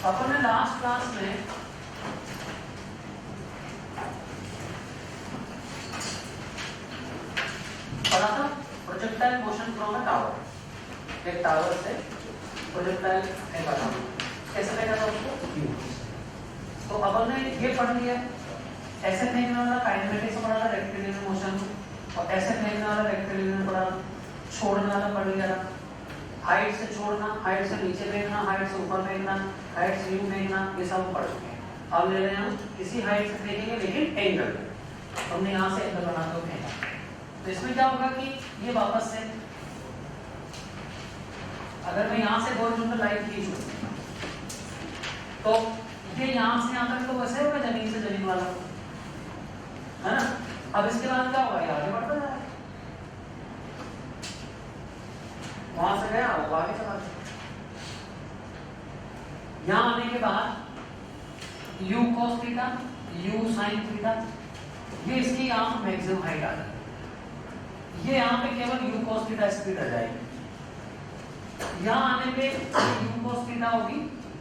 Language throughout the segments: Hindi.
अपन ने लास्ट क्लास में पढ़ा था projectile motion from a tower. एक टावर से प्रोजेक्टाइल फेंका था, कैसे फेंका था उसको, तो अपन ने ये पढ़ लिया। ऐसे फेंकने वाला काइनेमेटिक्स से पढ़ा था, रेक्टिलिनियर मोशन, और ऐसे फेंकने वाला रेक्टिलिनियर पढ़ा, छोड़ने वाला पढ़ लिया था। हाइट से छोड़ना, हाइट से नीचे फेंकना, हाइट से ऊपर फेंकना, हाइट से यूं फेंकना, ये सब पढ़ चुके हैं। अब ले रहे हैं हम किसी हाइट से फेंकेंगे लेकिन एंगल पे। हमने यहाँ से एंगल बना के फेंका, तो इसमें क्या होगा कि ये वापस से, अगर मैं यहाँ से हॉरिजॉन्टल लाइन खींचूं तो ये यहाँ से यहाँ तक तो वैसे होगा जमीन से जमीन वाला, है ना। अब इसके बाद क्या होगा, ये आगे बढ़ता जाएगा, वहां से गया वो आगे चला गया। यहाँ आने के बाद u cos theta, u sin theta, ये इसकी यहाँ मैक्सिमम हाइट आ जाएगी। ये यहाँ पे केवल u cos थीटा स्पीड आ जाएगी। यहाँ आने पे u cos थीटा होगी,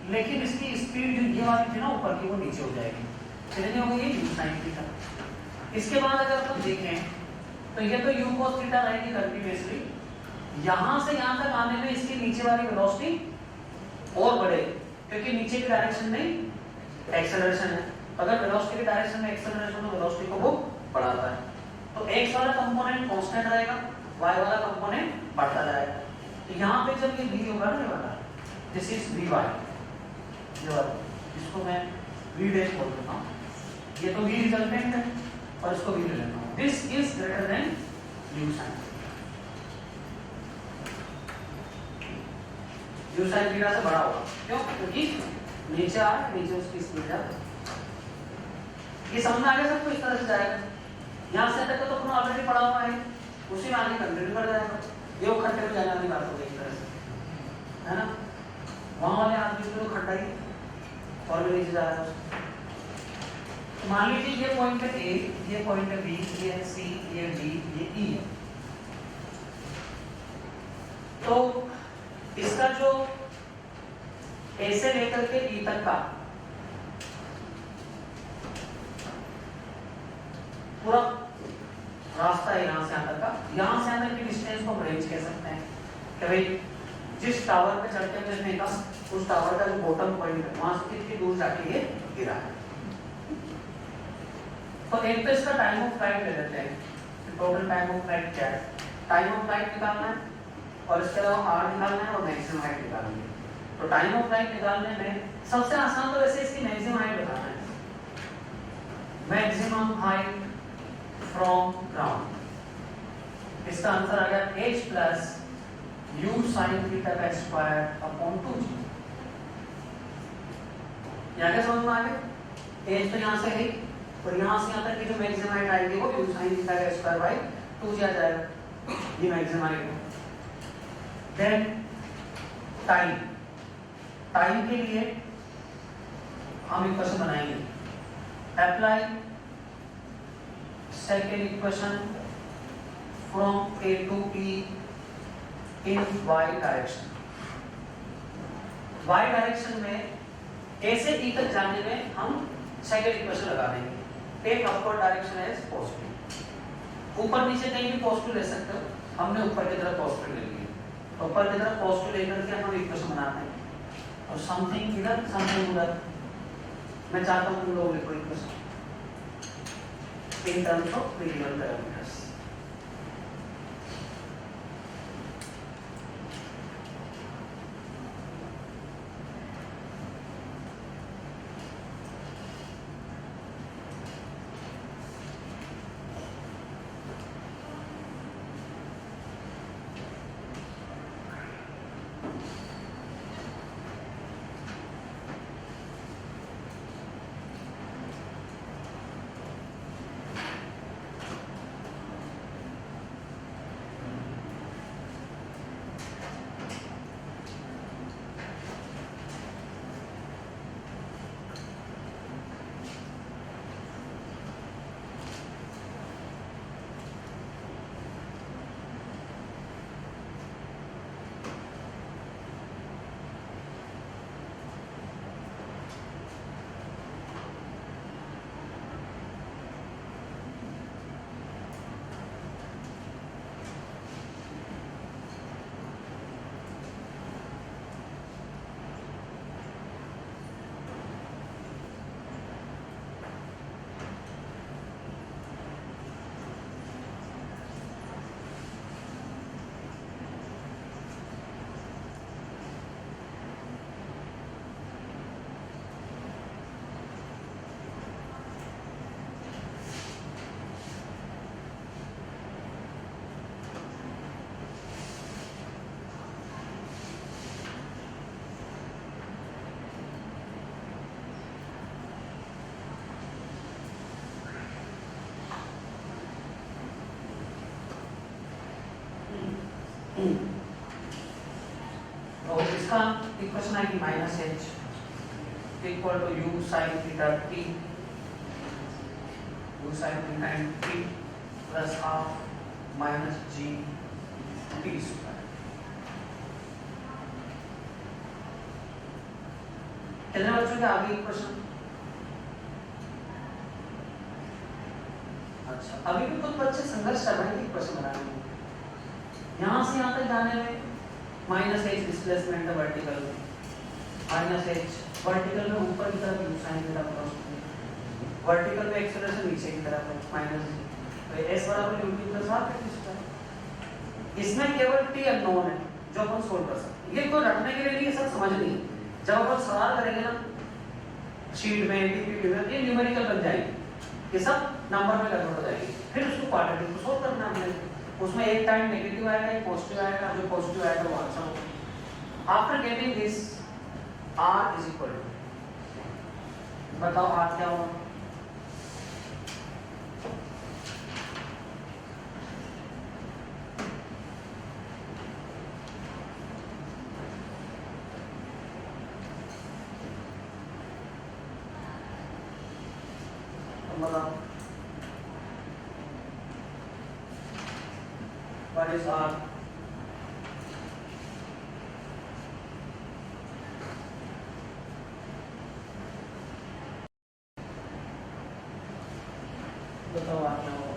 लेकिन इसकी स्पीड जो ये वाली थी ना ऊपर की, वो नीचे हो जाएगी, कितनी हो गई, u sin थीटा। इसके बाद अगर हम देखें तो ये तो u cos थीटा रहेगी कंटिन्यूअसली, यहां से यहां तक आने में इसकी नीचे वाली वेलोसिटी और बढ़ेगी, क्योंकि नीचे की डायरेक्शन में एक्सेलरेशन है। अगर वेलोसिटी की डायरेक्शन में एक्सेलरेशन हो, वेलोसिटी को वो बढ़ाता है। तो x वाला कंपोनेंट कांस्टेंट रहेगा, y वाला कंपोनेंट बढ़ता जाएगा। तो यहाँ पे जब ये v होगा ना, ये वाला, दिस इज vy, ये वाला, इसको मैं v डैश बोल देता हूँ। ये तो v रिजल्टेंट है और इसको v ले लेता हूँ। This is greater than u sin, u sin theta से बड़ा होगा। क्यों? क्योंकि नीचे आ, नीचे उसकी स्पीड ज्यादा। ये समझ में आ गया सबको, इस तरह से जाएगा। यहाँ से तक तो अपना ऑलरेडी पढ़ा हुआ है, उसी में आगे कंटिन्यू कर जाएगा। ये वो खड्डे में जाने वाली बात हो गई इस तरह से, है ना। वहां वाले आदमी को खड्डा ही और भी नीचे जा रहा है। तो मान लीजिए ये पॉइंट है ए, ये पॉइंट है बी, ये है सी, ये डी, ये ई है। तो इसका जो ए से लेकर के ई तक का पूरा रास्ता है, यहाँ से यहाँ तक का, यहाँ से यहाँ तक की डिस्टेंस को रेंज कह सकते हैं कि भाई जिस टावर पे चढ़ के हमने फेंका, उस टावर का जो बॉटम पॉइंट है, वहां से कितनी दूर जाके ये गिरा है। तो एक तो इसका टाइम ऑफ फ्लाइट ले लेते हैं, टोटल टाइम ऑफ फ्लाइट क्या है, टाइम ऑफ फ्लाइट निकालना है, और इसके अलावा आर निकालना है और मैक्सिमम हाइट निकालनी है। तो टाइम ऑफ फ्लाइट निकालने में सबसे आसान तो वैसे इसकी मैक्सिमम हाइट बताना है। मैक्सिमम हाइट फ्रॉम ग्राउंड, इसका आंसर आ गया h plus u sin theta का स्क्वायर अपॉन 2g। यहाँ क्या समझ में आ गया, h तो यहाँ से है और यहाँ से यहाँ तक की जो मैक्सिमम हाइट आएगी वो u sin थीटा का स्क्वायर बाई 2g आ जाएगा, ये मैक्सिमम आएगा। देन टाइम, टाइम के लिए हम इक्वेशन बनाएंगे, apply second equation from A to E in Y direction. Y direction में ए से ई तक जाने में हम सेकेंड इक्वेशन लगा देंगे, take upward direction as positive. ऊपर नीचे कहीं भी पॉजिटिव ले सकते हो, हमने ऊपर की तरफ पॉजिटिव ले लिया, तो ऊपर की तरफ पॉजिटिव लेकर के हम इक्वेशन बनाते हैं, और समथिंग इधर समथिंग उधर। मैं चाहता हूं तुम लोग लिखो equation in terms of variable parameters। Equation आएगी minus h equal to u sine theta t, u sine theta in t plus half minus g t square. कितने बच्चों के आगे इक्वेशन? अच्छा, अभी भी कुछ बच्चे संघर्ष कर रहे हैं इक्वेशन बनाने में। यहाँ से यहाँ तक जाने में माइनस एच डिस्प्लेसमेंट है वर्टिकल में, माइनस एच वर्टिकल में ऊपर की तरफ you sine theta cross, vertical में एक्सेलरेशन नीचे की तरफ है माइनस जी, तो एस बराबर U T plus half H square. इसमें केवल टी अननोन है जो अपन सोल्व कर सकते हैं। ये कोई रटने के लिए नहीं, सब समझनी है। जब अपन सवाल करेंगे ना शीट में पीपीटी में, ये न्यूमेरिकल बन जाएगी, ये सब नंबर में कन्वर्ट हो जाएगी। फिर उसको क्वाड्रेटिक को सोल्व करना है। उसमें एक टाइम नेगेटिव आएगा, एक पॉजिटिव आएगा, जो पॉजिटिव आएगा वो आंसर होगा। After getting this r is equal to, बताओ r क्या होगा? बताओ what is r? बताओ r क्या होगा?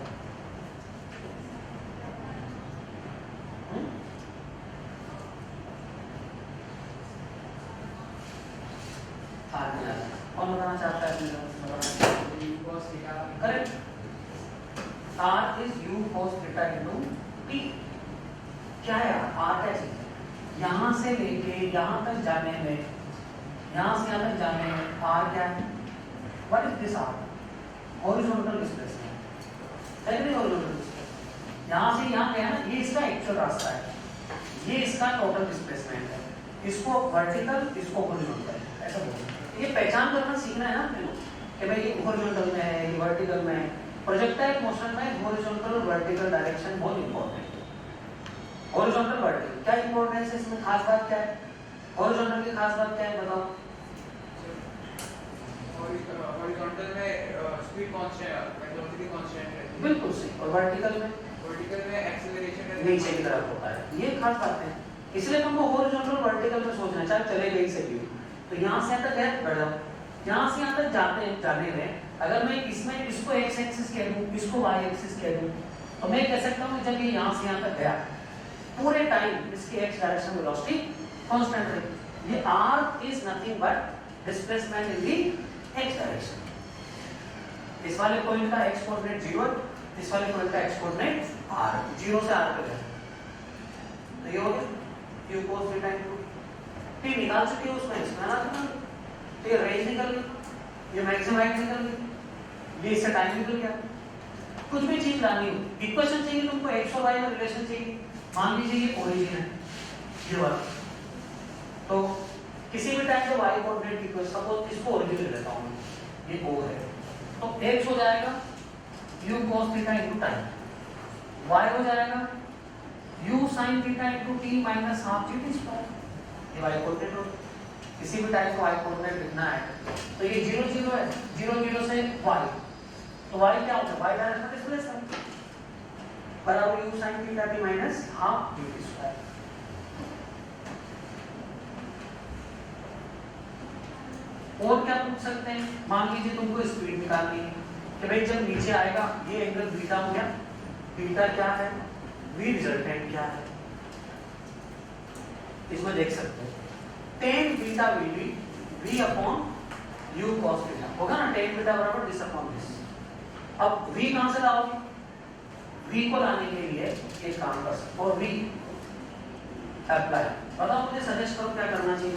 कौन बताना चाहता है? Correct, r is u cos theta into t। क्या है r? क्या चीज है? यहाँ से लेके यहाँ तक जाने में, यहाँ से यहाँ तक जाने में r क्या है? What is this r? Horizontal displacement, है नहीं? हॉरिजॉन्टल डिस्प्लेसमेंट यहाँ से यहाँ गया ना, ये इसका एक्चुअल रास्ता है, ये इसका टोटल डिस्प्लेसमेंट है। इसको वर्टिकल, इसको हॉरिजॉन्टल, ऐसा बोलते हैं। ये पहचान करना सीखना है ना अपने को कि भाई ये हॉरिजॉन्टल में है, ये वर्टिकल में है। प्रोजेक्टाइल मोशन में हॉरिजॉन्टल और वर्टिकल डायरेक्शन बहुत इंपॉर्टेंट है। हॉरिजॉन्टल वर्टिकल क्या इंपॉर्टेंस है इसमें? खास बात क्या है हॉरिजॉन्टल की? खास बात क्या है बताओ? हॉरिजॉन्टल में स्पीड कांस्टेंट, वेलोसिटी कांस्टेंट है। बिल्कुल सही। और वर्टिकल में? वर्टिकल में एक्सेलरेशन नीचे की तरफ होता है। ये खास बात है, इसलिए तुमको हॉरिजॉन्टल वर्टिकल में सोचना चाहिए, चले गई से भी। तो यहाँ से तक है, बढ़ जाओ। यहाँ से यहाँ तक जाने में अगर मैं इसमें इसको x एक्सिस कह दूं, इसको y एक्सिस कह दूं, तो मैं कह सकता हूँ जब ये यहाँ से यहाँ तक गया पूरे टाइम इसकी x डायरेक्शन वेलोसिटी कांस्टेंट रहेगी। ये r is nothing but displacement in the x direction. इस वाले पॉइंट का x कोऑर्डिनेट 0, इस वाले पॉइंट का x कोऑर्डिनेट r, 0 से r पे गया। तो ये हो गया q cos theta into t। निकाल चुके हो उसमें, इसमें ना तो ये रेंज निकल गई, ये मैक्सिमम हाइट निकल गई, ये इससे टाइम निकल गया। कुछ भी चीज लानी हो, इक्वेशन चाहिए तुमको, x और y में रिलेशन चाहिए। मान लीजिए ये ओरिजिन है, ये वाला, तो किसी भी टाइम पे y कोऑर्डिनेट इक्वेशन, सपोज इसको ओरिजिन ले लेता हूं, ये o है, तो x हो जाएगा u cos theta into time, y हो जाएगा u sin theta into t minus half g t square. ये y कोऑर्डिनेट हो, किसी भी टाइम को y कोऑर्डिनेट लिखना है तो ये 0 0 है, 0 0 से y, तो y क्या होता है? y डायरेक्शन डिस्प्लेसमेंट बराबर u sin theta t minus half g t square. और क्या पूछ सकते हैं? मान लीजिए तुमको स्पीड निकालनी है कि भाई जब नीचे आएगा ये एंगल बीटा हो गया, बीटा क्या है, v रिजल्टेंट क्या है, इसमें देख सकते हैं tan beta will be v upon u cos theta होगा ना, tan बीटा बराबर दिस अपॉन दिस। अब v कहां से लाओगे? v को लाने के लिए एक काम कर सकते और v अप्लाई। बताओ मुझे, सजेस्ट करो क्या करना चाहिए?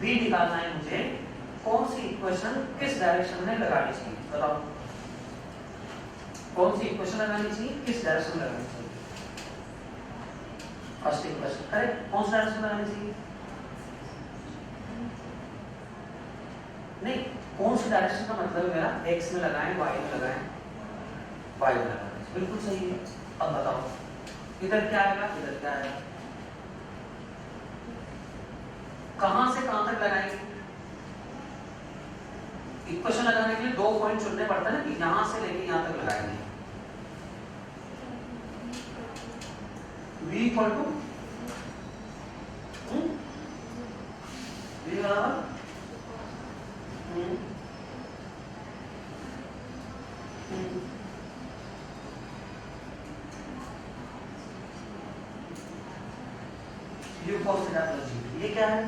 v निकालना है मुझे, कौन सी इक्वेशन किस डायरेक्शन में लगानी चाहिए? बताओ कौन सी इक्वेशन लगानी चाहिए, किस डायरेक्शन में लगानी चाहिए? फर्स्ट इक्वेशन करेक्ट, कौन सा डायरेक्शन लगानी चाहिए? नहीं, कौन सी डायरेक्शन का मतलब मेरा x में लगाएं, y में लगाएं, y में लगाएं, बिल्कुल सही है। अब बताओ इधर क्या आएगा, इधर क्या आएगा? कहां से कहां तक लगाएंगे? इक्वेशन लगाने के लिए 2 पॉइंट चुनने पड़ते हैं ना कि यहां से लेके यहां तक लगाएंगे। v इक्वल टू v बराबर u cos theta plus g। ये क्या है?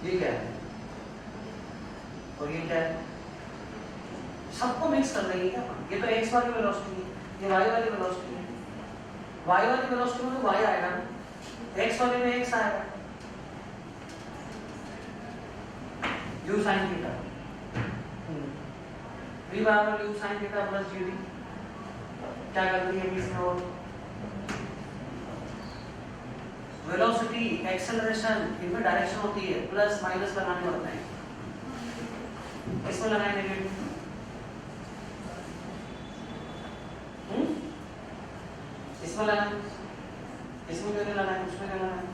ये क्या है और ये क्या है? सबको मिक्स कर देंगे क्या? ये तो x वाली वेलोसिटी है, ये y वाली वेलोसिटी है। y वाली वेलोसिटी में तो y आएगा ना, x वाले में x आएगा। u sin थीटा v बराबर u sin theta plus gd। क्या करती है इसमें? और वेलोसिटी एक्सेलरेशन इनमें डायरेक्शन होती है, प्लस माइनस लगाने पड़ते हैं। इसमें लगाए नेगेटिव, इसमें लगाए, इसमें क्यों नहीं लगाए, उसमें क्यों लगाए?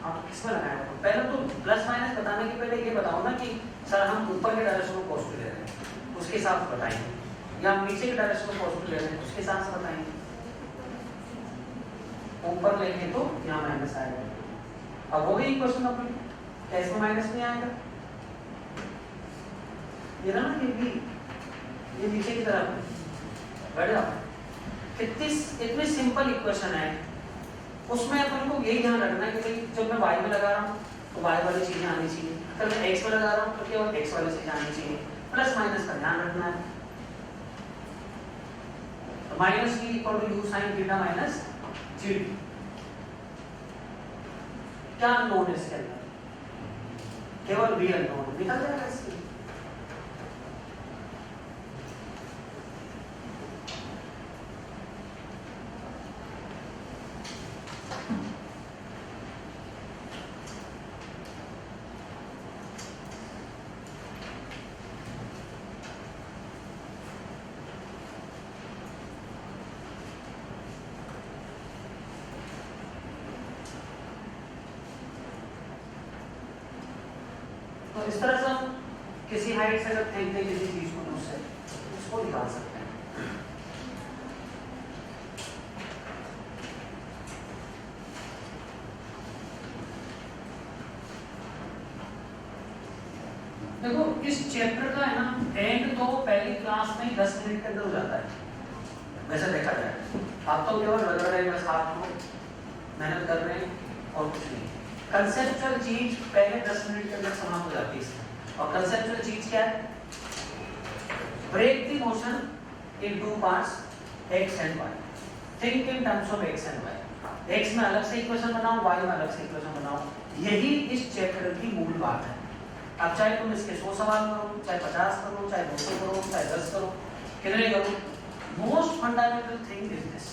हाँ तो किसमें लगाए? पहले तो प्लस माइनस बताने के पहले ये बताओ ना कि सर हम ऊपर के डायरेक्शन में पॉजिटिव ले रहे हैं, उसके हिसाब से बताएंगे, या हम नीचे के डायरेक्शन में पॉजिटिव ले रहे हैं, उसके हिसाब से बताएंगे। ऊपर लेंगे तो यहाँ माइनस आएगा। अब वो भी इक्वेशन अपनी, क्या इसमें माइनस नहीं आएगा? ये ना ये नीचे की तरफ बढ़ जाओ। इतनी सिंपल इक्वेशन है, उसमें अपन को यही ध्यान रखना है कि भाई जब मैं y में लगा रहा हूँ तो y वाली चीजें आनी चाहिए, अगर मैं x में लगा रहा हूँ तो केवल x वाली चीजें आनी चाहिए, प्लस माइनस का ध्यान रखना है। तो minus v equal to u sin theta minus g. क्या अननोन है इसके अंदर? केवल v अननोन, निकल जाएगा इससे। तो इस तरह से हम किसी हाइट से अगर फेंकते हैं किसी चीज को, उससे उसको निकाल सकते हैं। देखो इस चैप्टर का है ना एंड तो पहली क्लास में 10 मिनट के अंदर हो जाता है, वैसे देखा जाए। आप तो केवल लग रहा है बस आप लोग मेहनत कर रहे हैं और कुछ नहीं। कंसेप्चुअल चीज पहले 10 मिनट के अंदर समाप्त हो जाती है। और कंसेप्चुअल चीज क्या है? Break the motion in 2 parts x and y। Think in terms of x and y। x में अलग से इक्वेशन बनाओ, y में अलग से इक्वेशन बनाओ। यही इस चैप्टर की मूल बात है। अब चाहे तुम इसके 100 सवाल करो, चाहे 50 करो, चाहे 200 करो, चाहे 10 करो, कितने करो, most fundamental thing is this,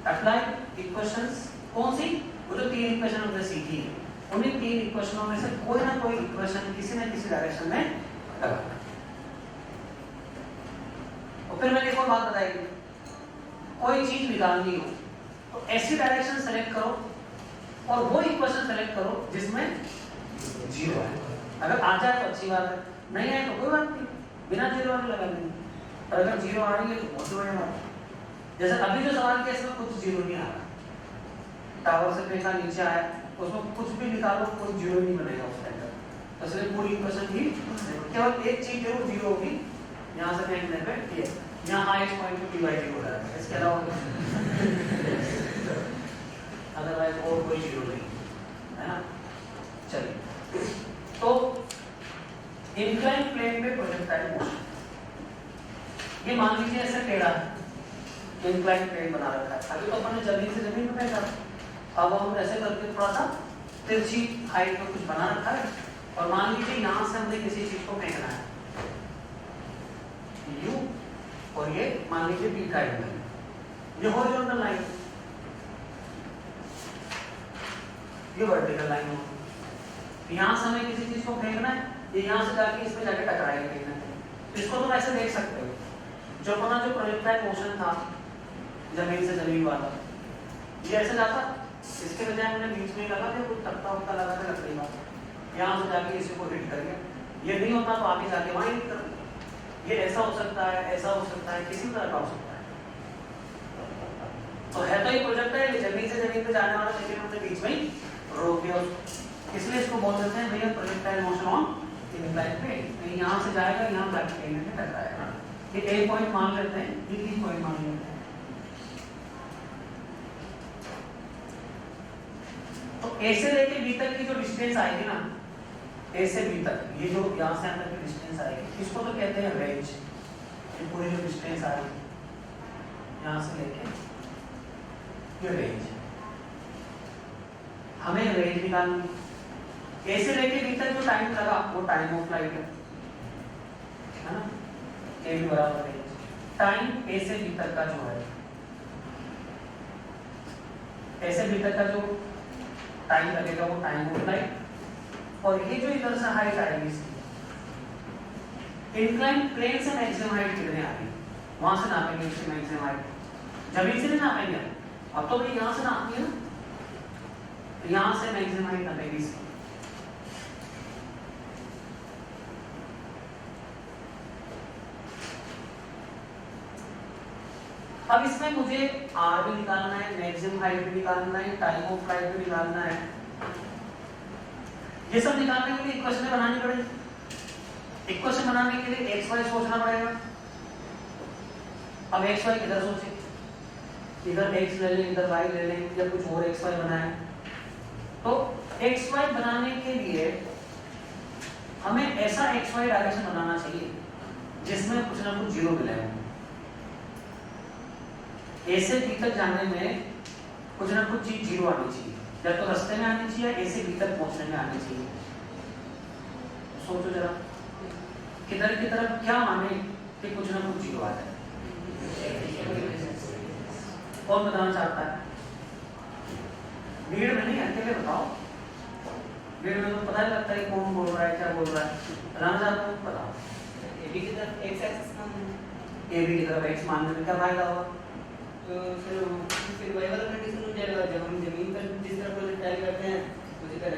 apply equations. कौन सी? वो जो 3 इक्वेशन हमने सीखी है, उन्हीं 3 इक्वेशनों में से कोई ना कोई इक्वेशन किसी न किसी डायरेक्शन में लगाना। और फिर मैंने एक और बात बताई, कोई चीज निकालनी हो तो ऐसी डायरेक्शन सेलेक्ट करो और वो इक्वेशन सेलेक्ट करो जिसमें 0 है। अगर आ जाए तो अच्छी बात है, नहीं आए तो कोई बात नहीं, बिना 0 वाले लगा देंगे। और अगर 0 आ रही है तो बहुत बढ़िया बात है। जैसे अभी जो सवाल किया इसमें कुछ 0 नहीं आ रहा, टावर से फेंका नीचे आया, उसमें कुछ भी निकालो कोई 0 नहीं बनेगा उसके अंदर। तो इसलिए पूरी इक्वेशन ही केवल एक चीज जरूर 0 होगी, यहाँ से फेंकने पे ये यहाँ हाईएस्ट पॉइंट पे dy हो जाएगा, इसके अलावा अदरवाइज और कोई 0 नहीं है ना। चलिए, तो इंक्लाइन प्लेन पे प्रोजेक्टाइल मोशन, ये मान लीजिए ऐसे टेढ़ा है, इंक्लाइन प्लेन बना रखा है। अभी तो अपन ने जल्दी से जमीन पे फेंका, अब हम ऐसे करके थोड़ा सा तिरछी हाइट में कुछ बना रखा है, और मान लीजिए यहाँ से हमने किसी चीज को फेंकना है u, और ये मान लीजिए b का एंगल, ये हॉरिजॉन्टल लाइन, ये वर्टिकल लाइन होगी। यहाँ से हमें किसी चीज को फेंकना है, ये यहाँ से जाके इसमें जाके टकराएगा कहीं ना कहीं। तो इसको तुम ऐसे देख सकते हो, जो अपना जो प्रोजेक्टाइल मोशन था जमीन से जमीन वाला, ये ऐसे जाता, इसके बजाय हमने बीच में लगा था कुछ तख्ता वख्ता लगा था लकड़ी का, यहाँ से जाके इसी को हिट कर गया, ये नहीं होता तो आगे जाके वहाँ हिट कर, ये ऐसा हो सकता है, ऐसा हो सकता है, किसी तरह का हो सकता है। तो है तो ये प्रोजेक्टाइल जमीन से जमीन पे जाने वाला, लेकिन हमने बीच में ही रोक दिया उसको, इसलिए इसको बोल देते हैं भैया projectile motion on inclined plane. यहाँ से जाएगा, यहाँ जाके प्लेन में टकराएगा। ये ए पॉइंट मान लेते हैं, ये बी पॉइंट मान लेते हैं। तो ए से लेके बी तक की जो डिस्टेंस आएगी ना, ए से बी तक, ये जो यहाँ से अंदर की डिस्टेंस आएगी, इसको तो कहते हैं रेंज। ये पूरी जो डिस्टेंस आएगी यहाँ से लेके ये रेंज, हमें रेंज निकालनी। ए से लेके बी तक जो टाइम लगा वो टाइम ऑफ फ्लाइट है ना, ए भी बराबर रेंज। टाइम ए से बी तक का जो है, ए से बी तक का जो टाइम लगेगा वो टाइम ऑफ फ्लाइट, और ये जो इधर से हाइट आएगी इसकी, इंक्लाइंड प्लेन से मैक्सिमम हाइट कितने आ रही, वहां से नापेंगे इसकी मैक्सिमम हाइट, जमीन से नहीं नापेंगे, अब तो भाई यहाँ से नापनी है ना, तो यहाँ से मैक्सिमम हाइट नापेंगे इसकी। अब इसमें मुझे आर भी निकालना है, मैक्सिमम हाइट भी निकालना है, टाइम ऑफ फ्लाइट भी निकालना है। ये सब निकालने के लिए इक्वेशन बनानी पड़ेगी। इक्वेशन बनाने के लिए एक्स वाई सोचना पड़ेगा। अब एक्स वाई किधर सोचे, इधर एक्स ले लें, इधर वाई ले लें, या कुछ और एक्स वाई बनाए। तो एक्स वाई बनाने के लिए हमें ऐसा एक्स वाई डायरेक्शन बनाना चाहिए जिसमें कुछ ना कुछ जीरो मिले। ए से बी तक जाने में कुछ ना कुछ चीज जीरो आनी चाहिए, या तो रास्ते में आनी चाहिए, ए से बी तक पहुंचने में आनी चाहिए। सोचो जरा, किधर की तरफ क्या माने कि कुछ ना कुछ जीरो आ जाए। कौन बताना चाहता है? भीड़ में नहीं, अकेले बताओ। भीड़ में तो पता ही लगता है कौन बोल रहा है, क्या बोल रहा है। बताना चाहता हूँ, बताओ। ए बी की तरफ एक्स एक्सिस मानना है, ए बी की तरफ एक्स मानने में क्या फायदा होगा? तो फिर वही वाला कंडीशन हो जाएगा, जब हम जमीन पर जिस तरह प्रोजेक्टाइल करते हैं उसी तरह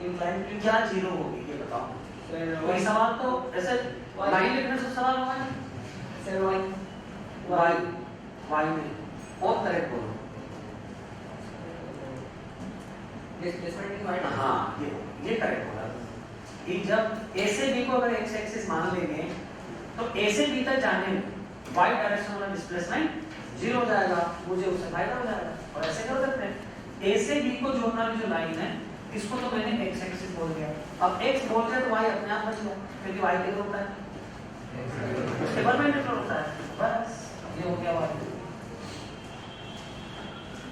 इंक्लाइंड प्लेन क्या जीरो होगी ये बताओ। सर कोई सवाल तो ऐसे लाइन लिखने से सवाल होगा ना? सर वाई वाई वाई में और करेक्ट बोलो। डिस्प्लेसमेंट की वाई। हाँ, ये करेक्ट बोला कि जब ए से बी को अगर एक्स एक्सिस मान लेंगे तो ए से बी तक जाने में वाई डायरेक्शन वाला डिस्प्लेसमेंट जीरो हो जाएगा, मुझे उससे फायदा हो जाएगा। और ऐसे कर सकते हैं, ए से बी को जोड़ने वाली जो लाइन है इसको तो मैंने एक्स एक्सिस बोल दिया। अब एक्स बोल दिया तो वाई अपने आप बच गया, क्योंकि वाई किधर होता है, उसके परपेंडिकुलर होता है। बस ये हो गया वाई।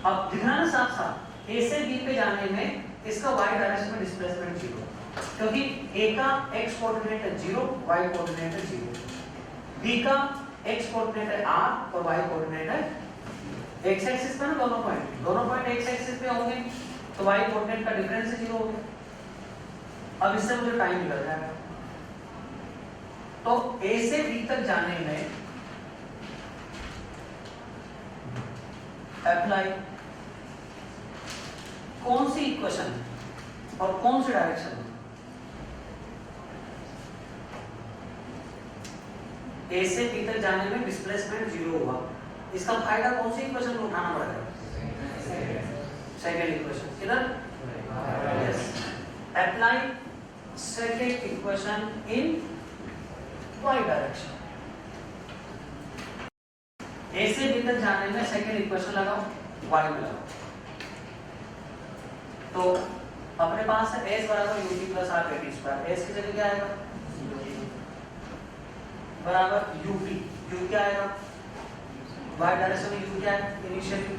अब दिखना ना साफ साफ, ए से बी पे जाने में इसका वाई डायरेक्शन में डिस्प्लेसमेंट जीरो, क्योंकि ए का एक्स कोऑर्डिनेट है जीरो, वाई कोऑर्डिनेट है जीरो, बी का एक्स कोऑर्डिनेट है आर और वाई कोऑर्डिनेट है एक्स एक्सिस पे ना, दोनों पॉइंट एक्स एक्सिस पे होंगे, तो वाई कोऑर्डिनेट का डिफरेंस जीरो हो गया। अब इससे मुझे टाइम निकल जाएगा। तो ए से बी तक जाने में अप्लाई कौन सी इक्वेशन और कौन सी डायरेक्शन? ए से बी तक जाने में डिस्प्लेसमेंट जीरो हुआ, इसका फायदा कौन सी इक्वेशन में उठाना पड़ेगा? Second equation. किधर? Yes, apply second equation in Y direction. A से बी तक जाने में सेकेंड इक्वेशन लगाओ, वाई में लगाओ। तो अपने पास है एस बराबर यूटी प्लस आर के टी स्क्वायर। एस की जगह क्या आएगा? बराबर यूटी। यू क्या आएगा? वाई डायरेक्शन में यू क्या है initially?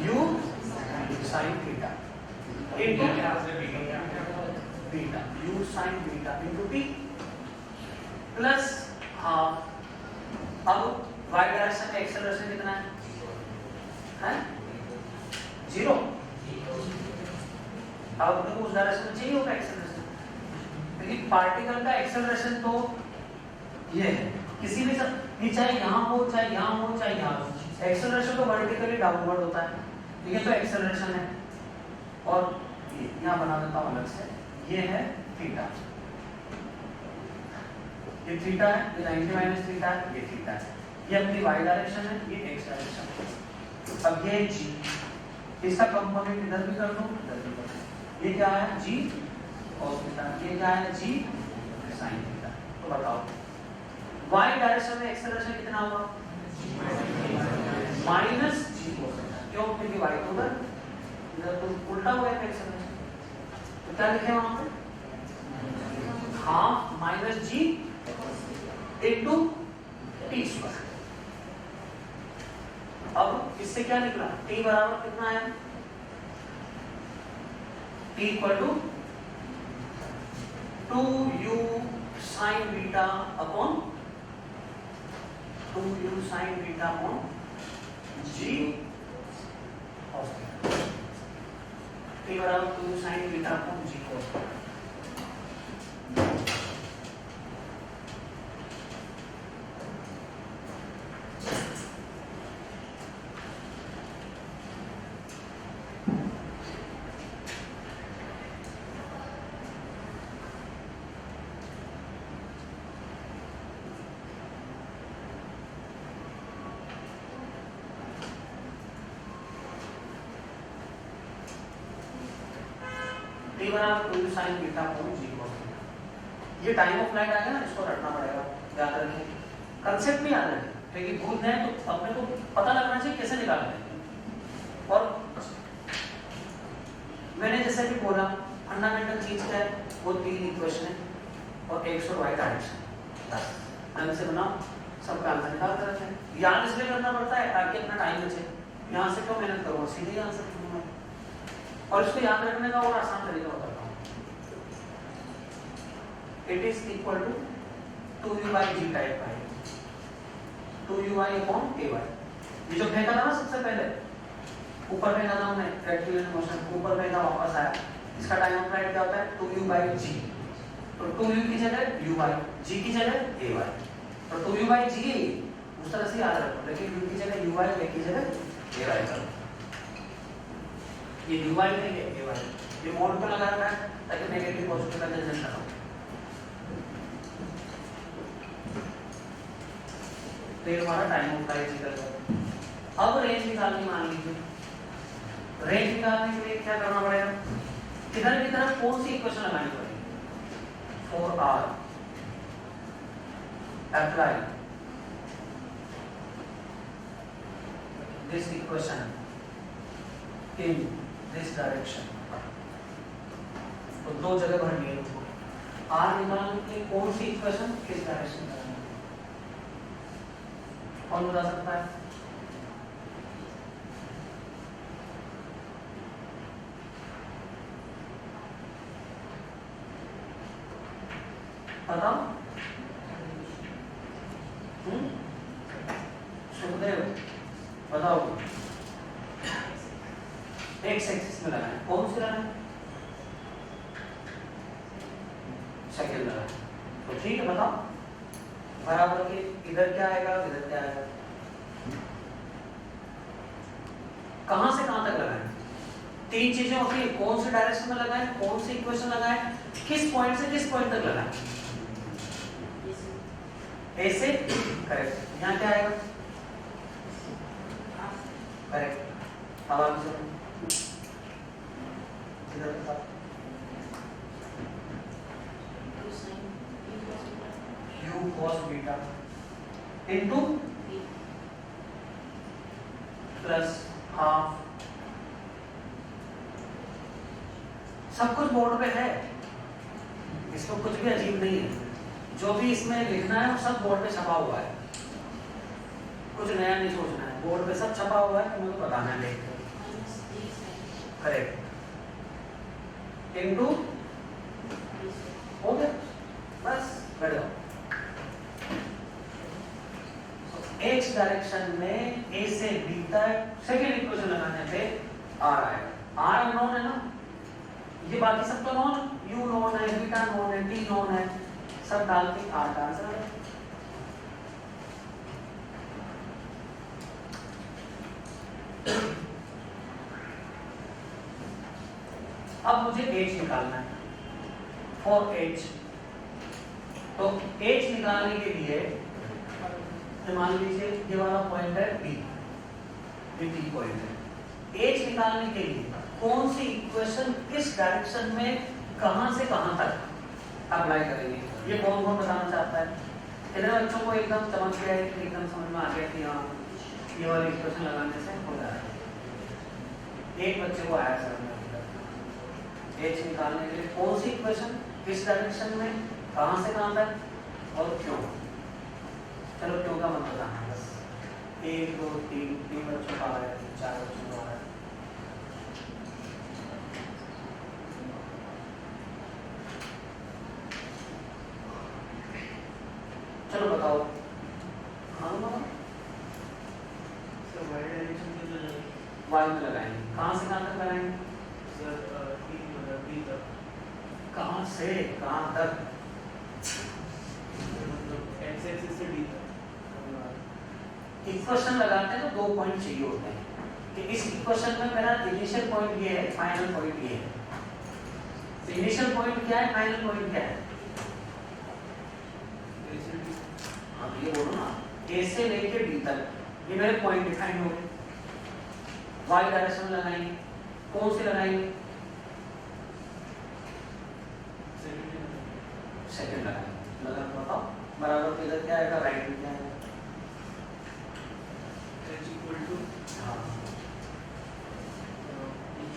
You sine theta into beta, you sign beta into T plus half. अब वाई डायरेक्शन में एक्सेलरेशन कितना है? जीरो। अब अपने को उस डायरेक्शन में चाहिए होगा एक्सेलरेशन, क्योंकि पार्टिकल का एक्सेलरेशन तो ये है, किसी भी ये चाहे यहाँ हो चाहे यहाँ हो चाहे यहाँ हो, एक्सेलरेशन तो वर्टिकली डाउनवर्ड होता है, तो ये तो एक्सेलरेशन है। और यहाँ बना देता हूँ अलग से, ये है थीटा, ये थीटा है, ये 90 माइनस थीटा है, ये थीटा है, ये अपनी वाई डायरेक्शन है, ये एक्स डायरेक्शन है। अब ये जी, इसका कंपोनेंट इधर भी कर दो, इधर भी कर दो, ये क्या है जी cos थीटा, ये क्या है जी sin थीटा। तो बताओ वाई डायरेक्शन में एक्सेलरेशन कितना होगा? माइनस जी cos थीटा, क्यों? क्योंकि वाई तो उधर, इधर तो उल्टा हुआ है एक्सेलरेशन, तो क्या लिखे वहां पे? Half minus g into t square. अब इससे क्या निकला? t बराबर कितना है? t equal to 2u sin beta upon 2u sin beta upon g cos theta. t बराबर 2u sin beta upon g cos theta. t बराबर 2u sin beta upon g cos theta. ये टाइम ऑफ फ्लाइट आएगा ना, इसको रटना पड़ेगा, याद रखें, कंसेप्ट भी याद रखें, क्योंकि भूल गए तो अपने को पता लगना चाहिए कैसे निकालना है। और मैंने जैसे भी बोला फंडामेंटल चीज क्या है, वो 3 इक्वेशन है और x और y डायरेक्शन, बस ढंग से बनाओ, सबका आंसर निकालते रहते हैं। याद इसलिए करना पड़ता है ताकि अपना टाइम बचे, यहाँ से क्यों मेहनत करो, सीधे आंसर दूंगा। और इसको याद रखने का और आसान तरीका बताता हूँ, it is equal to 2u by g type का है, 2u अपॉन ky। ये जो फेंका था ना सबसे पहले, ऊपर फेंका था हमने रेक्टेंगुलर मोशन, ऊपर फेंका वापस आया, इसका टाइम ऑफ फ्लाइट क्या होता है? 2u by g। तो 2u की जगह u by, g की जगह ay, तो 2u by g उस तरह से याद रखो, लेकिन u की जगह u by, a की जगह ay करो। ये dy है, ये ay, ये मोड पे लगा रखा है ताकि नेगेटिव पॉजिटिव का जनरेशन ना हो। तो ये हमारा टाइम ऑफ फ्लाइट निकल गया। अब रेंज निकालनी, मान लीजिए रेंज निकालने के लिए क्या करना पड़ेगा? इधर की तरफ कौन सी इक्वेशन लगानी पड़ेगी? 4r apply this equation in this direction. तो दो जगह भरनी है उसको, r निकालने के लिए कौन सी इक्वेशन किस डायरेक्शन में लगानी है? कौन बता सकता है? बताओ। सुखदेव बताओ। एक्स एक्सिस में लगाना है, कौन सी लगाना है? सेकंड लगाना है, तो ठीक है बताओ। बराबर के इधर क्या आएगा, इधर क्या आएगा, कहां से कहां तक लगाएं? 3 चीजें होती है, कौन सी डायरेक्शन में लगाएं, कौन सी इक्वेशन लगाएं, किस पॉइंट से किस पॉइंट तक लगाएं। ऐसे करेक्ट, यहाँ क्या आएगा? करेक्ट। अब आप इधर बताओ, u cos beta into plus half, सब कुछ बोर्ड पे है, इसमें कुछ भी अजीब नहीं है, जो भी इसमें लिखना है वो सब बोर्ड पे छपा हुआ है, कुछ नया नहीं सोचना है, बोर्ड पे सब छपा हुआ है, तुम्हें तो बताना है देख कर। करेक्ट, इनटू हो गया, बस बैठ जाओ। एक्स डायरेक्शन में ए से बी तक सेकेंड इक्वेशन लगाने पे आर आएगा। आर नोन है ना, ये बाकी सब तो नोन है, यू नोन है, बीटा नोन है, टी नोन है, सब डाल के आर का आंसर है। अब मुझे एच निकालना है। फॉर एच, तो एच निकालने के लिए मान लीजिए ये वाला पॉइंट है बी, ये डी पॉइंट है। एच निकालने के लिए कौन सी इक्वेशन किस डायरेक्शन में कहां से कहां तक अप्लाई करेंगे, ये कौन कौन बताना चाहता है? कितने बच्चों को एकदम समझ गया है, एकदम समझ में आ गया कि हाँ ये वाली इक्वेशन लगाने से हो रहा है? एक बच्चे को आया समझ में, एच निकालने के लिए कौन सी इक्वेशन किस डायरेक्शन में कहां से कहां तक और क्यों? चलो क्यों का मत बताना बस। 1 2 3 बच्चों का आया, 4 बच्चों का आया। चलो बताओ। हाँ सर वाई डायरेक्शन में तो नहीं वाई में लगाएंगे, कहां से कहां तक लगाएंगे? सर बी तक, कहां से कहां तक? मतलब एक्स एक्सिस से डी तक। इक्वेशन लगाते हैं तो 2 पॉइंट चाहिए होते हैं कि इस इक्वेशन में मेरा इनिशियल पॉइंट ये है, फाइनल पॉइंट ये है। इनिशियल पॉइंट क्या है, फाइनल पॉइंट क्या है? हाँ ये बोलो ना, ए से लेके डी तक ये मेरे पॉइंट डिफाइन हो गए। वाई डायरेक्शन में लगाएंगे, कौन से लगाएंगे? सेकंड लगाएंगे। लगा तो बताओ बराबर पे इधर क्या आएगा, राइट में क्या आएगा? h equal to हाँ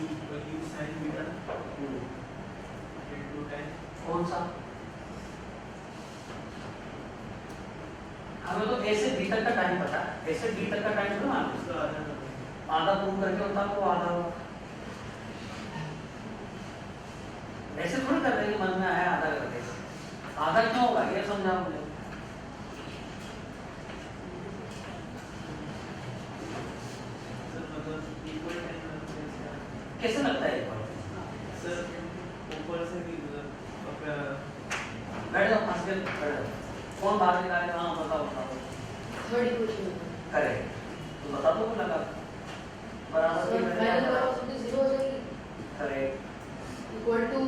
u sin beta into tan। कौन सा? हमें तो ए से बी तक का टाइम पता है, ए से बी तक का टाइम तो मालूम उसका आधा है। आधा प्रूव करके होता तो आधा होगा। ऐसे थोड़ी कर रहे हैं मन में आया आधा करके, आधा क्यों होगा ये समझाओ मुझे। सर मतलब इक्वल टाइम कैसे लगता है एक बार? सर ऊपर से भी मतलब बैठ जाओ, पास में बैठ जाओ। कौन बाहर निकाले? हाँ बताओ बताओ। थर्ड इक्वेशन करेक्ट, तो बता दो क्यों लगा बराबर की फाइनल वेलोसिटी 0 हो जाएगी correct equal to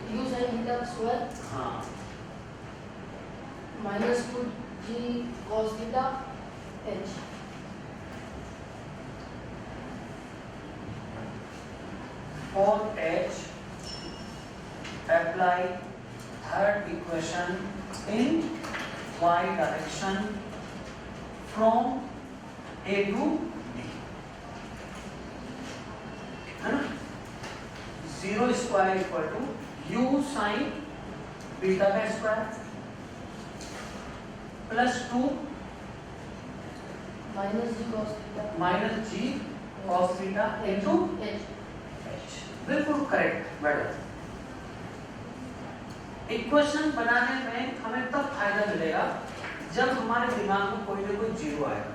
u sin theta square हाँ minus 2g cos theta h। for h apply third equation in y direction from a to b, है ना? 0 square equal to u sin beta का square plus 2 minus g cos theta minus g cos theta into h। बिल्कुल करेक्ट मैडम। इक्वेशन बनाने में हमें तब फायदा मिलेगा जब हमारे दिमाग में कोई ना कोई जीरो आएगा।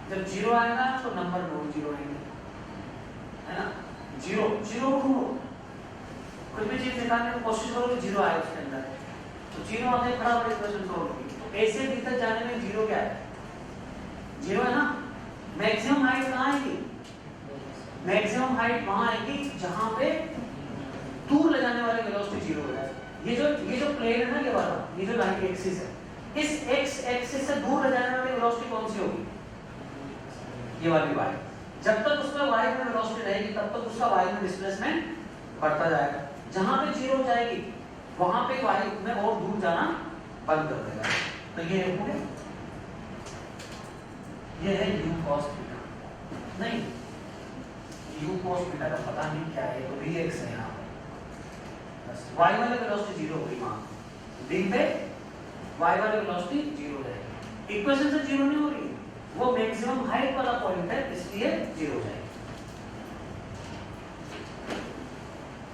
जब जीरो आएगा तो नंबर नॉन जीरो आएंगे, है ना? जीरो जीरो ढूंढो, कुछ भी चीज निकालने की कोशिश करो कि जीरो आए उसके अंदर, तो जीरो आते ही बराबर इक्वेशन सॉल्व होगी। तो ए से बी तक जाने में जीरो क्या है? जीरो है ना? मैक्सिमम हाइट कहाँ आएगी? मैक्सिमम हाइट वहां आएगी जहां पे दूर ले जाने वाले वेलोसिटी जीरो हो जाए। ये जो प्लेन है ना, ये वाला, ये जो लाइन एक्सिस है, इस एक्स एक्सिस से दूर ले जाने वाली वेलोसिटी कौन सी होगी? ये वाली y। जब तक उसमें y में वेलोसिटी रहेगी तब तक उसका y में डिस्प्लेसमेंट बढ़ता जाएगा। जहां पे जीरो हो जाएगी वहां पे y में और दूर जाना बंद कर देगा। तो ये हो गया, ये है u cos थीटा। नहीं, u cos थीटा का पता नहीं क्या है, तो vx है यहाँ पे। बस y वाले वेलोसिटी जीरो होगी वहां, b पे y वाले वेलोसिटी जीरो हो जाएगी। इक्वेशन से जीरो नहीं हो रही, वो मैक्सिमम हाइट वाला पॉइंट है, इसलिए जीरो हो जाएगी,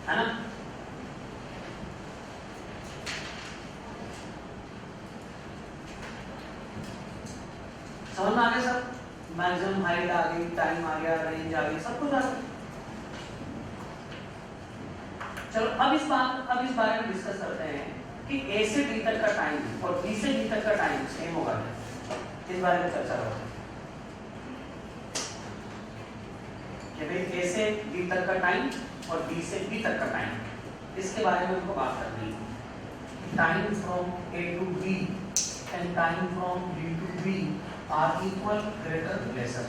है ना? समझ में आ गया सब? मैक्सिमम हाइट आ गई, टाइम आ गया, रेंज आ गई, सब कुछ आ गया। चलो अब इस बारे में डिस्कस करते हैं कि ए से बी तक का टाइम और बी से बी तक का टाइम सेम होगा क्या? इस बारे में चर्चा करते हैं। कि भाई ए से बी तक का टाइम और बी से बी तक का टाइम, इसके बारे में हमको बात करनी है। Time from A to B and time from B to B are equal, greater, lesser.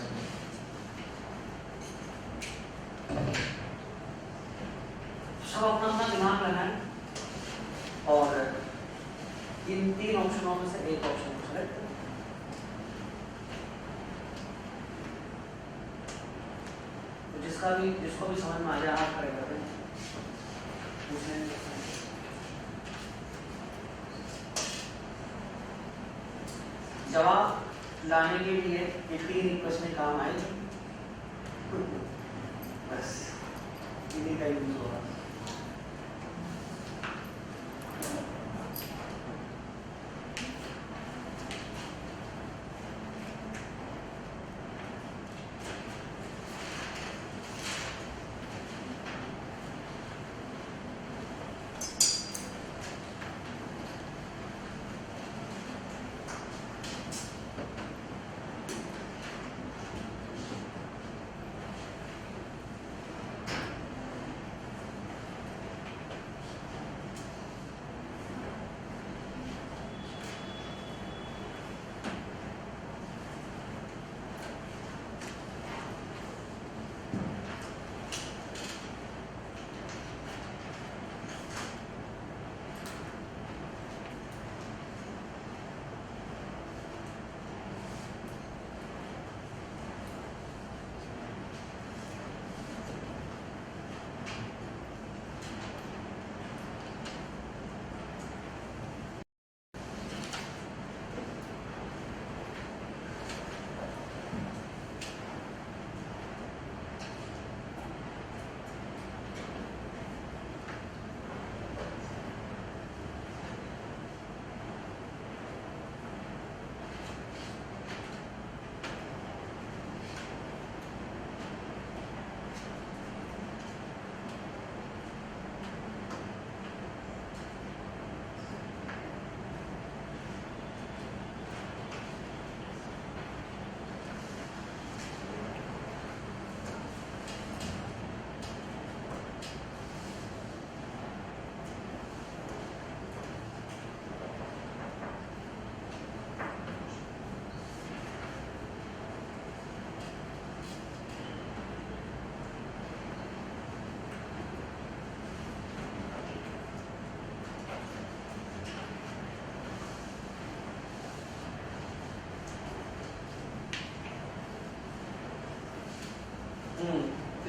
सब अपना अपना दिमाग लगाएं और इन 3 ऑप्शनों में से एक ऑप्शन को सेलेक्ट करें। तो जिसको भी समझ में आ जाए आप खड़े कर दें। जवाब लाने के लिए ये 3 इक्वेशन काम आएगी, बस इन्हीं का यूज होगा।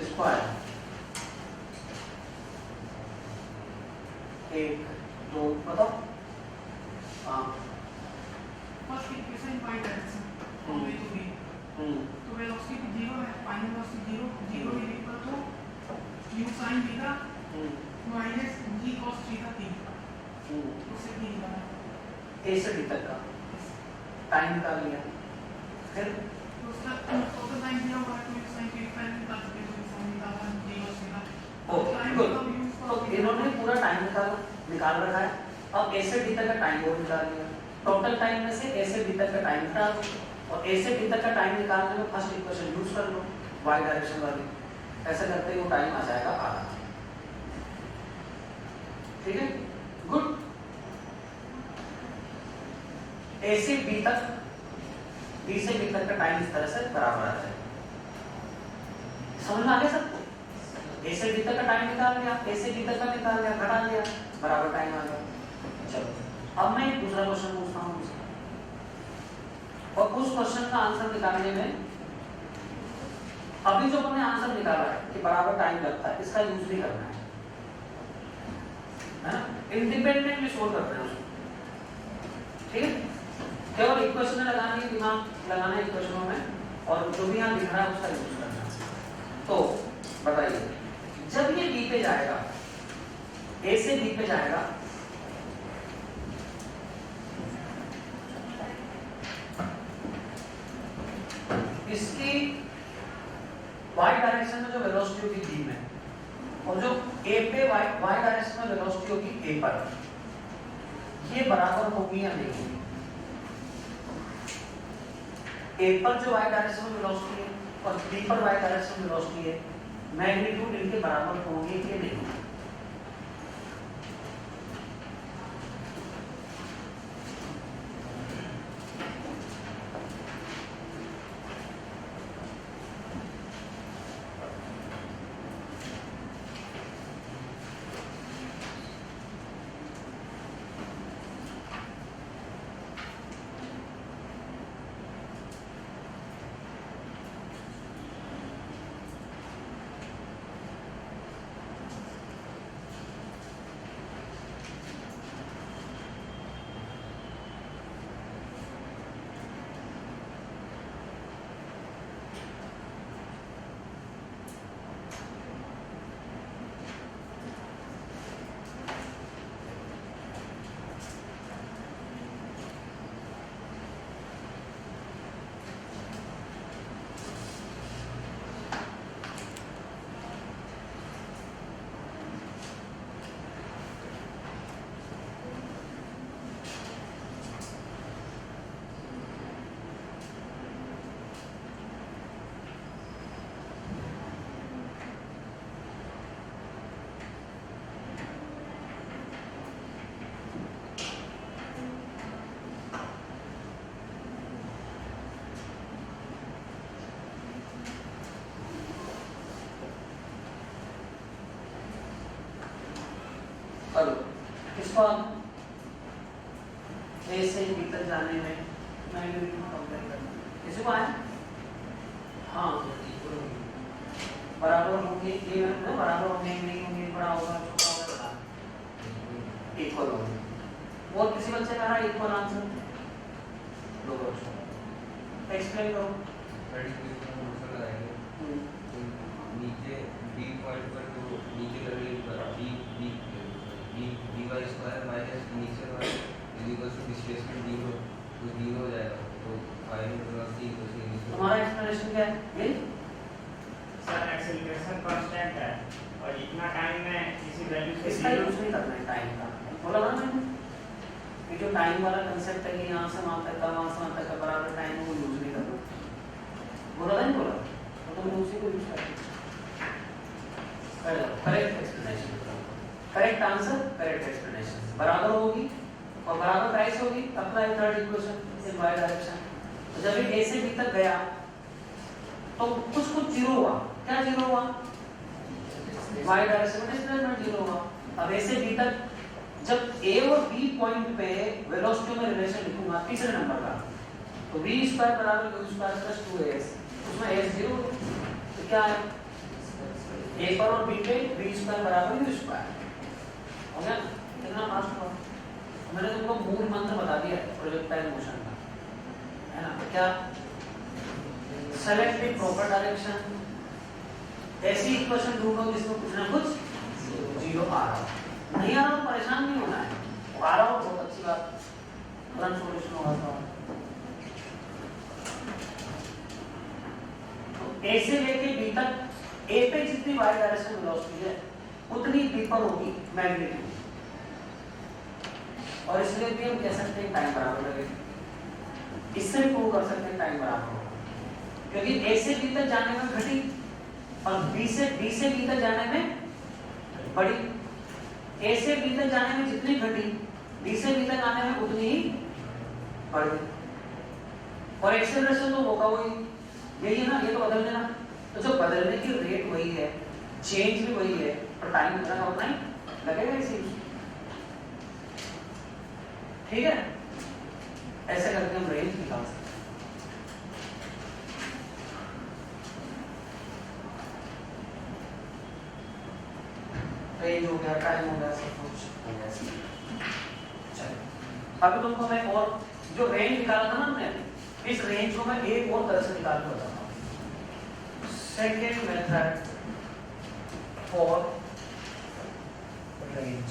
स्क्वायर 1 2 बताओ। हाँ First equation y direction from A to B. तो velocity 0 है, final velocity 0 is equal to u sin theta minus g cos theta t. उससे t निकाला। ए से बी तक का टाइम निकाल लिया, फिर तो उसका total time दिया हुआ है तो u sin theta पहले निकाल चुके हैं, तो sin निकाला g cos theta। Okay good. तो इन्होंने पूरा टाइम निकाल रखा है। अब ए से बी तक का टाइम और निकाल लिया, टोटल टाइम में से ए से बी तक का टाइम निकाल दो और ए से बी तक का टाइम निकालने में फर्स्ट इक्वेशन यूज कर लो y डायरेक्शन वाली। ऐसा करते ही वो टाइम आ जाएगा आधा। ठीक है गुड। ए से बी तक, बी से बी तक का टाइम इस तरह से बराबर आ जाएगा। समझ में आ गया सबको? ए से बी तक का टाइम निकाल लिया, ए से बी तक का निकाल लिया, घटा लिया, बराबर टाइम आ गया। चलो अब मैं एक दूसरा क्वेश्चन पूछता हूँ और उस क्वेश्चन का आंसर निकालने में अभी जो हमने आंसर निकाला है कि बराबर टाइम लगता है, इसका यूज भी करना है ना, इंडिपेंडेंटली सोल्व करना है उसको। ठीक है, केवल इक्वेशन लगानी है, दिमाग लगाना है इक्वेशनों में और जो भी यहाँ दिख रहा है उसका यूज करना है। तो बताइए जब ये बी पे जाएगा, ए से बी पे जाएगा, इसकी y डायरेक्शन में जो वेलोसिटी होगी b में और जो a पे y डायरेक्शन में वेलोसिटी होगी a पर, ये बराबर होगी या नहीं होगी? a पर जो y डायरेक्शन में वेलोसिटी है और बी पर वाई डायरेक्शन वेलोसिटी है, मैग्नीट्यूड इनके बराबर होंगे कि नहीं। चलो इसको हम ए से बी तक जाने में मैग्नीट्यूड कंपेयर करना है। इसी को आए हाँ बराबर होंगे, ये बराबर होंगे नहीं होंगे, बड़ा होगा छोटा होगा, इक्वल होंगे। और किसी बच्चे का रहा इक्वल आंसर दो बच्चों एक्सप्लेन करो। नीचे बी पॉइंट पर जो नीचे लगे dy स्क्वायर माइनस इनिशियल वाला is equal to displacement d तो 0 हो जाएगा, तो final velocity equal to initial. हमारा एक्सप्लेनेशन क्या है? ये सर एक्सेलरेशन कांस्टेंट है और इतना टाइम में किसी वैल्यू से इसका यूज नहीं करना है टाइम का, बोला ना मैंने ये जो टाइम वाला कंसेप्ट है कि यहाँ से वहाँ तक का वहाँ से वहाँ तक का बराबर टाइम वो यूज नहीं करना, बोला नहीं बोला तो तुम उसी को यूज करते। Correct explanation, correct answer, correct explanation बराबर होगी और बराबर प्राइस होगी। Apply third equation in Y direction. तो जब ये ए से बी तक गया तो कुछ कुछ जीरो हुआ, क्या जीरो हुआ? वाई डायरेक्शन में डिस्प्लेसमेंट जीरो हुआ। अब ए से बी तक जब ए और बी पॉइंट पे वेलोसिटी में रिलेशन लिखूंगा तीसरे नंबर का, तो v स्क्वायर बराबर u स्क्वायर प्लस 2as, उसमें as जीरो तो क्या है ए पर और बी पे v स्क्वायर बराबर u स्क्वायर हो गया। कितना फास्ट हुआ? मैंने तुमको मूल मंत्र बता दिया प्रोजेक्टाइल मोशन का, है ना? तो क्या सेलेक्ट द प्रॉपर डायरेक्शन, ऐसी इक्वेशन ढूंढो जिसमें कुछ ना कुछ जीरो आ रहा हो, नहीं आ रहा हो परेशान नहीं होना है, आ रहा हो बहुत अच्छी बात, तुरंत सॉल्यूशन होगा। तो ए से लेके बी तक, ए पे जितनी वाई डायरेक्शन वेलोसिटी है उतनी बी पर होगी मैग्नीट्यूड, और इसलिए भी हम कह सकते हैं टाइम बराबर लगेगा। इससे भी प्रूव कर सकते हैं टाइम बराबर होगा, क्योंकि ए से बी तक जाने में घटी और बी से बी तक जाने में बढ़ी। ए से बी तक जाने में जितनी घटी बी से बी तक आने में उतनी ही बढ़ गई, और एक्सेलरेशन तो होगा वही, यही है ना, ये तो बदल देना। तो जो बदलने की रेट वही है, चेंज भी वही है, पर टाइम उतना उतना ही लगेगा इसी। ठीक है, ऐसे करके हम रेंज निकाल सकते हैं। रेंज हो गया, टाइम हो गया, सब कुछ हो गया। चलो अभी तुमको मैं और जो रेंज निकाला था ना हमने, इस रेंज को मैं एक और तरह से निकाल के बताता हूँ। Second method for range.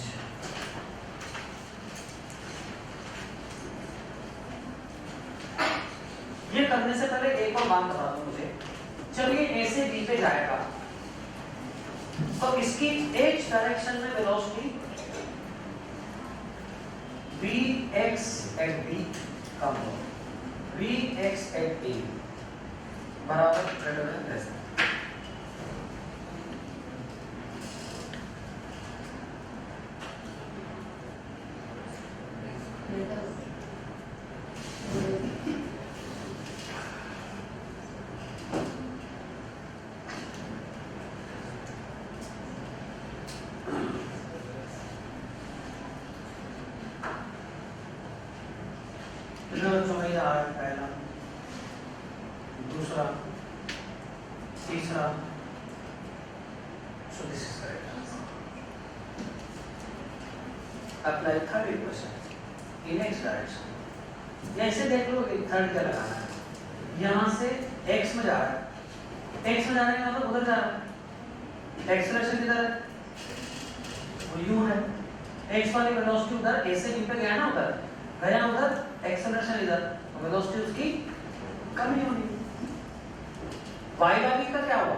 ये करने से पहले एक और बात बता दो मुझे, जब ये ए से बी पे जाएगा तो इसकी x डायरेक्शन में वेलोसिटी vx at b कम हो, vx at a बराबर ग्रेटर देन लेस देन। पहला, दूसरा, तीसरा, so this is correct answer. Apply third equation in x direction. ऐसे देख लो कि थर्ड क्या लगाना है, यहाँ से x में जा रहा है, x में जाने का मतलब उधर जा रहा है, एक्सेलरेशन किधर है, वो u है, x वाली वेलोसिटी उधर a से b पे गया ना, उधर गया उधर, एक्सेलरेशन इधर, वेलोसिटी उसकी कमी होगी। y वाली का क्या हुआ,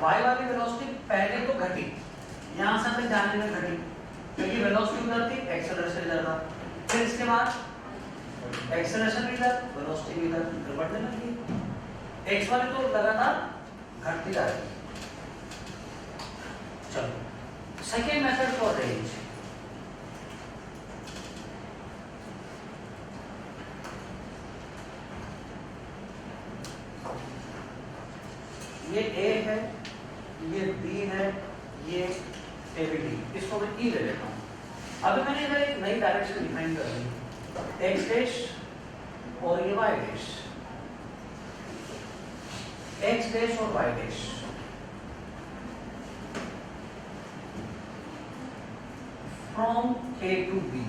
y वाली वेलोसिटी पहले तो घटी, यहाँ से तक जाने में घटी, क्योंकि वेलोसिटी उधर थी, एक्सेलरेशन इधर था, फिर इसके बाद एक्सेलरेशन भी इधर, वेलोसिटी भी इधर, फिर बढ़ने लगी। x वाली तो लगातार घटती जा रही है। चलो सेकेंड मेथड फॉर रेंज, ये A है, ये B है, ये ABD, इसको मैं E ले लेता हूँ। अभी मैंने इधर एक नई डायरेक्शन डिफाइन कर दी, x डैश और ये y डैश, x डैश और y dash. From A to B,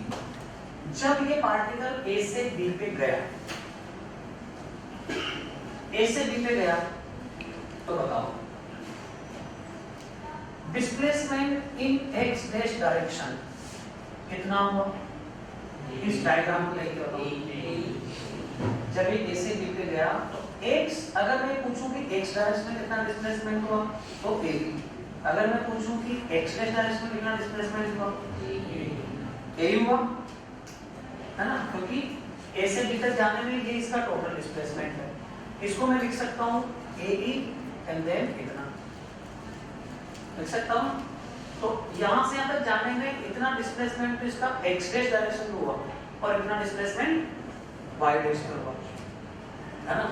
जब ये पार्टिकल A से B पे गया, A से B पे गया, तो बताओ displacement in x dash direction कितना हुआ, इस डायग्राम को लेके बताओ। जब ये A से B पे गया तो x, अगर मैं पूछूं कि x डायरेक्शन में कितना डिस्प्लेसमेंट हुआ तो AB, अगर मैं पूछूं कि x डैश डायरेक्शन में कितना डिस्प्लेसमेंट हुआ A हुआ, है ना, क्योंकि A से B तक जाने में ये इसका टोटल डिस्प्लेसमेंट है। इसको मैं लिख सकता हूँ AE एंड देन इतना लिख सकता हूँ। तो यहाँ से यहाँ तक जाने में इतना डिस्प्लेसमेंट इसका x डैश डायरेक्शन में हुआ और इतना डिस्प्लेसमेंट y डैश में हुआ, है ना।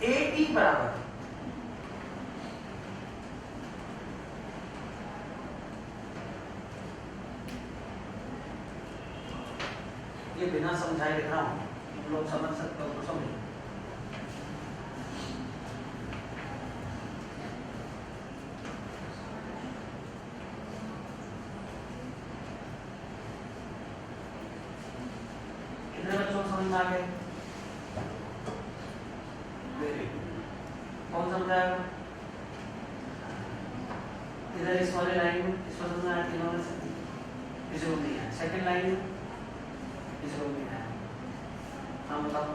AE बराबर ये बिना समझाए लिख रहा हूँ, तुम लोग समझ सकते हो तो समझो। कितने बच्चों को समझ में आ गए? Very good. कौन समझाएगा? इधर इस वाले लाइन में इस समझ में आया, तीनों में से इसको नहीं है, सेकंड लाइन में इसको नहीं है। हाँ बताओ।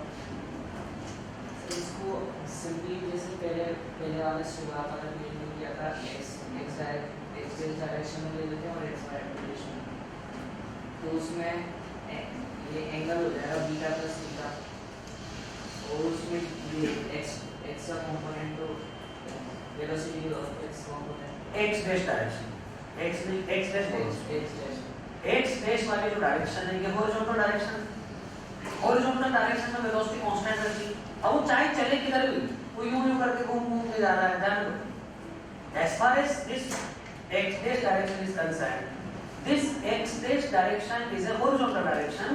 इसको सिंपली जैसे पहले वाले शुरुआत वाला वीडियो किया था, x डायरेक्शन में ले लेते हैं और x डायरेक्शन में, तो उसमें ये एंगल हो जाएगा बीटा प्लस थीटा, और उसमें ये x का कंपोनेंट तो velocity of x component x dash direction, x dash वाली जो डायरेक्शन है ये हॉरिजॉन्टल डायरेक्शन, हॉरिजॉन्टल डायरेक्शन में वेलोसिटी कांस्टेंट रहती है। अब वो चाहे चले किधर भी, वो यूं करके घूम के जा रहा है, ध्यान दो। As far as this x dash direction is concerned, this x dash direction is a horizontal direction,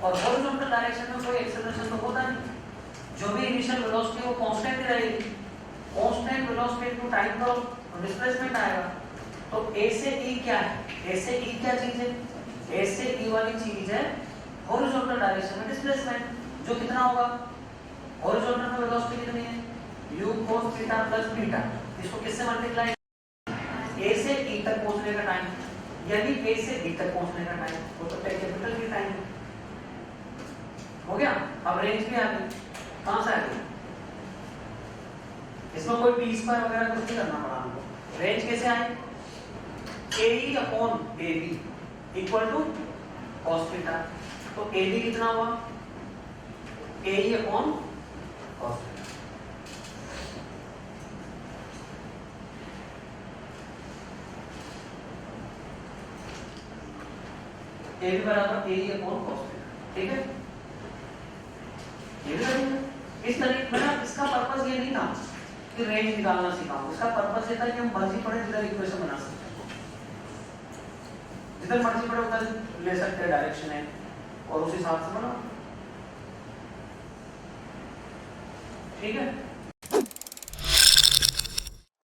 और horizontal direction में कोई एक्सेलरेशन तो होता नहीं, जो भी इनिशियल वेलोसिटी वो कांस्टेंट ही रहेगी, कांस्टेंट वेलोसिटी टू टाइम का डिस्प्लेसमेंट आएगा। तो a से e क्या है, a से e क्या चीज है, a से e वाली चीज है हॉरिजॉन्टल डायरेक्शन में डिस्प्लेसमेंट, जो कितना होगा, हॉरिजॉन्टल में वेलोसिटी कितनी है, u cos theta plus beta, इसको किससे मल्टीप्लाई, a से e तक पहुंचने का टाइम, यानी a से b तक पहुंचने का टाइम, वो तो कैपिटल की टाइम हो गया। अब रेंज भी आ गई, कहां से आ गई, इसमें कोई टी स्क्वायर वगैरह कुछ नहीं करना पड़ा हमको। रेंज कैसे आए, AE upon AB equal to cos theta, तो AD कितना हुआ AE upon cos theta. A भी बराबर AE अपॉन cos थीटा, ठीक है? ये भी करेंगे इस तरीके मतलब इसका पर्पस ये नहीं था कि रेंज निकालना सिखाऊं, इसका पर्पस ये था कि हम मर्जी पड़े जिधर इक्वेशन बना सकते हैं, जिधर मर्जी पड़े उधर ले सकते हैं डायरेक्शन है और उस हिसाब से बनाओ, ठीक है?